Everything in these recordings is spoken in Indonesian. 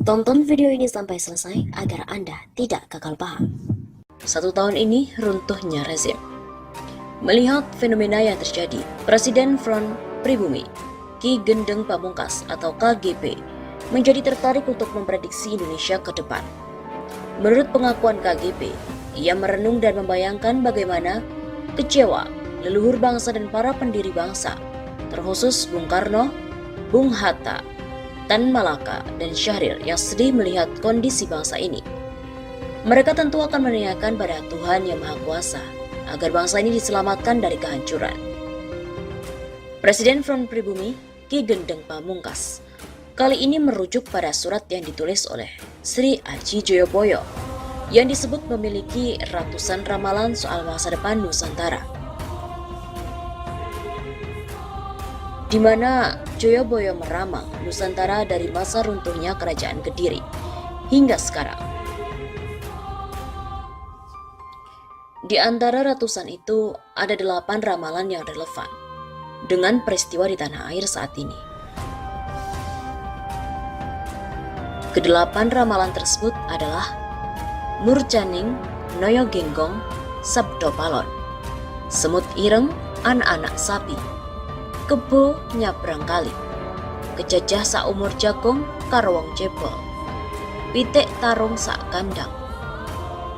Tonton video ini sampai selesai agar Anda tidak gagal paham. 1 tahun ini runtuhnya rezim. Melihat fenomena yang terjadi, Presiden Front Pribumi, Ki Gendeng Pamungkas atau KGP, menjadi tertarik untuk memprediksi Indonesia ke depan. Menurut pengakuan KGP, ia merenung dan membayangkan bagaimana kecewa leluhur bangsa dan para pendiri bangsa, terkhusus Bung Karno, Bung Hatta, Tan Malaka, dan Syahrir yang sedih melihat kondisi bangsa ini. Mereka tentu akan menanyakan pada Tuhan Yang Maha Kuasa agar bangsa ini diselamatkan dari kehancuran. Presiden Front Pribumi, Ki Gendeng Pamungkas, kali ini merujuk pada surat yang ditulis oleh Sri Aji Joyoboyo yang disebut memiliki ratusan ramalan soal masa depan Nusantara, di mana Joyoboyo meramal Nusantara dari masa runtuhnya Kerajaan Kediri hingga sekarang. Di antara ratusan itu, ada 8 ramalan yang relevan dengan peristiwa di tanah air saat ini. Kedelapan ramalan tersebut adalah Murcaning Noyo Genggong Sabdo Palon, Semut Ireng Anak-anak Sapi, Kebo Nyabrang Kali, Kejajah Saumur Jagong Karwong Jebol, Pitik Tarung Sak Kandang,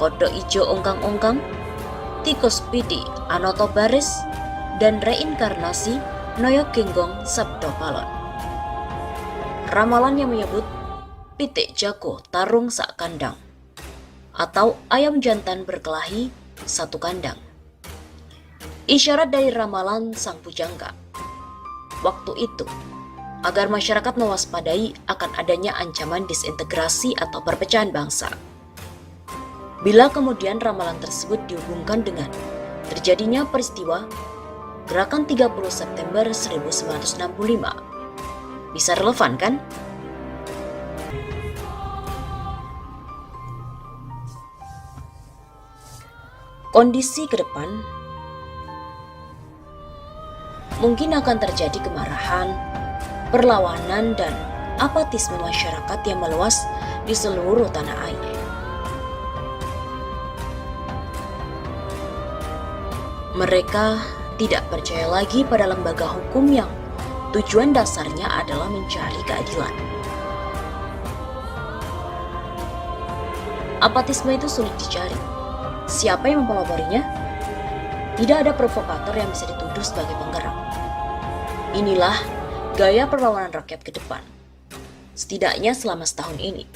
Kodok Ijo Ongkang-ongkang, Tikus Pidi Anoto Baris, dan reinkarnasi Noyo Genggong Sabdo Palon. Ramalan yang menyebut pitik jago tarung sak kandang atau ayam jantan berkelahi satu kandang. Isyarat dari ramalan sang pujangga waktu itu agar masyarakat mewaspadai akan adanya ancaman disintegrasi atau perpecahan bangsa. Bila kemudian ramalan tersebut dihubungkan dengan terjadinya peristiwa Gerakan 30 September 1965, bisa relevan kan? Kondisi ke depan mungkin akan terjadi kemarahan, perlawanan, dan apatisme masyarakat yang meluas di seluruh tanah air. Mereka tidak percaya lagi pada lembaga hukum yang tujuan dasarnya adalah mencari keadilan. Apatisme itu sulit dicari. Siapa yang mempeloporinya? Tidak ada provokator yang bisa dituduh sebagai penggerak. Inilah gaya perlawanan rakyat ke depan. Setidaknya selama setahun ini.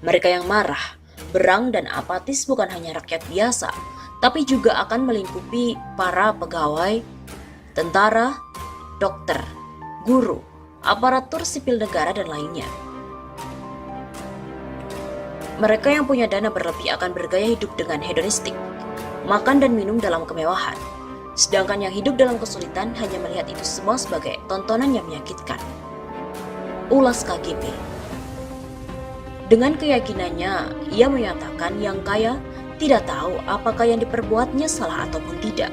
Mereka yang marah, berang, dan apatis bukan hanya rakyat biasa, tapi juga akan melingkupi para pegawai, tentara, dokter, guru, aparatur sipil negara, dan lainnya. Mereka yang punya dana berlebih akan bergaya hidup dengan hedonistik, makan dan minum dalam kemewahan, sedangkan yang hidup dalam kesulitan hanya melihat itu semua sebagai tontonan yang menyakitkan. Ulas KGP. Dengan keyakinannya, ia menyatakan yang kaya tidak tahu apakah yang diperbuatnya salah ataupun tidak.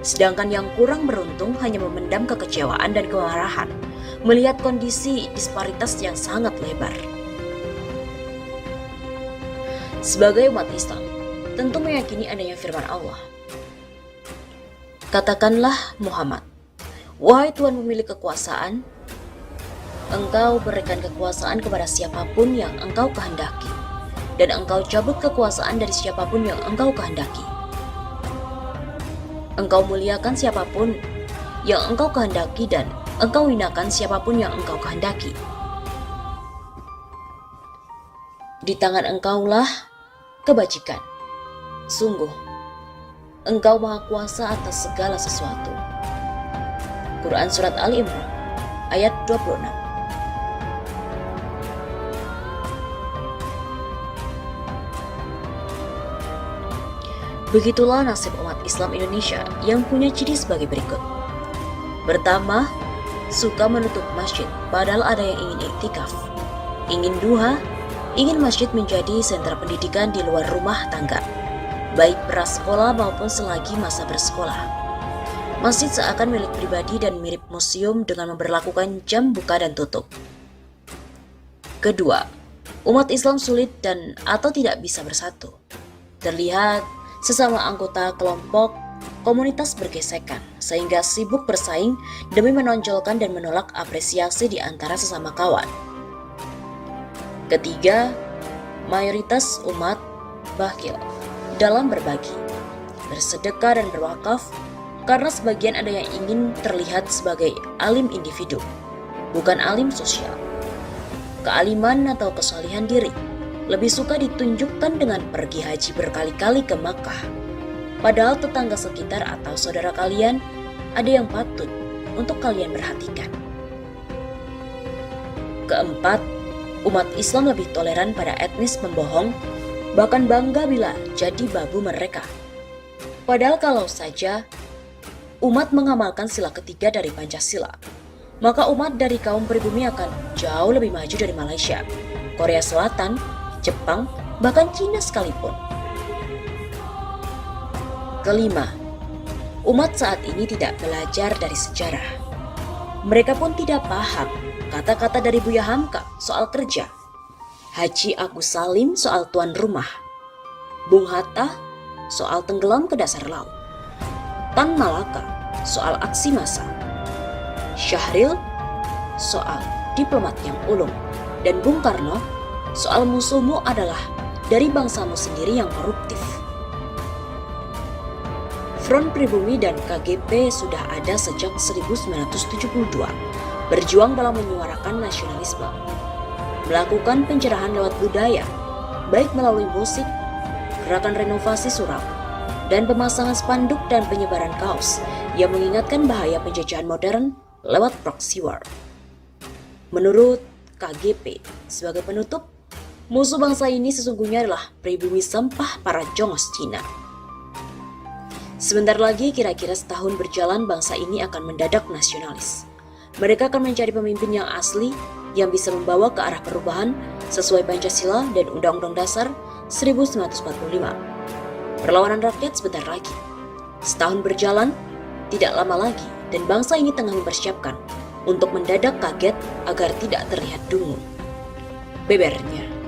Sedangkan yang kurang beruntung hanya memendam kekecewaan dan kemarahan melihat kondisi disparitas yang sangat lebar. Sebagai umat Islam, tentu meyakini adanya firman Allah. Katakanlah Muhammad, wahai Tuhan pemilik kekuasaan, Engkau berikan kekuasaan kepada siapapun yang Engkau kehendaki, dan Engkau cabut kekuasaan dari siapapun yang Engkau kehendaki. Engkau muliakan siapapun yang Engkau kehendaki, dan Engkau hinakan siapapun yang Engkau kehendaki. Di tangan Engkaulah kebajikan. Sungguh, Engkau Maha Kuasa atas segala sesuatu. Quran Surat Ali Imran, ayat 26. Begitulah nasib umat Islam Indonesia yang punya ciri sebagai berikut. Pertama, suka menutup masjid padahal ada yang ingin iktikaf, ingin duha, ingin masjid menjadi sentra pendidikan di luar rumah tangga, baik prasekolah maupun selagi masa bersekolah. Masjid seakan milik pribadi dan mirip museum dengan memberlakukan jam buka dan tutup. Kedua, Umat Islam sulit dan atau tidak bisa bersatu. Terlihat sesama anggota kelompok komunitas bergesekan sehingga sibuk bersaing demi menonjolkan dan menolak apresiasi di antara sesama kawan. Ketiga, mayoritas umat bakhil dalam berbagi, bersedekah dan berwakaf karena sebagian ada yang ingin terlihat sebagai alim individu, bukan alim sosial. Kealiman atau kesalihan diri lebih suka ditunjukkan dengan pergi haji berkali-kali ke Makkah. Padahal tetangga sekitar atau saudara kalian ada yang patut untuk kalian perhatikan. Keempat, umat Islam lebih toleran pada etnis pembohong, bahkan bangga bila jadi babu mereka. Padahal kalau saja umat mengamalkan sila ketiga dari Pancasila, maka umat dari kaum pribumi akan jauh lebih maju dari Malaysia, Korea Selatan, Jepang, bahkan Cina sekalipun. Kelima, umat saat ini tidak belajar dari sejarah. Mereka pun tidak paham kata-kata dari Buya Hamka soal kerja, Haji Agus Salim soal tuan rumah, Bung Hatta soal tenggelam ke dasar laut, Tan Malaka soal aksi massa, Syahril soal diplomat yang ulung, dan Bung Karno soal musuhmu adalah dari bangsamu sendiri yang koruptif. Front Pribumi dan KGP sudah ada sejak 1972, berjuang dalam menyuarakan nasionalisme, melakukan pencerahan lewat budaya, baik melalui musik, gerakan renovasi surau, dan pemasangan spanduk dan penyebaran kaos yang mengingatkan bahaya penjajahan modern lewat proxy war. Menurut KGP, sebagai penutup, musuh bangsa ini sesungguhnya adalah pribumi sampah para jongos Cina. Sebentar lagi kira-kira setahun berjalan bangsa ini akan mendadak nasionalis. Mereka akan mencari pemimpin yang asli yang bisa membawa ke arah perubahan sesuai Pancasila dan Undang-Undang Dasar 1945. Perlawanan rakyat sebentar lagi. Setahun berjalan, tidak lama lagi, dan bangsa ini tengah mempersiapkan untuk mendadak kaget agar tidak terlihat dungu. Bebernya.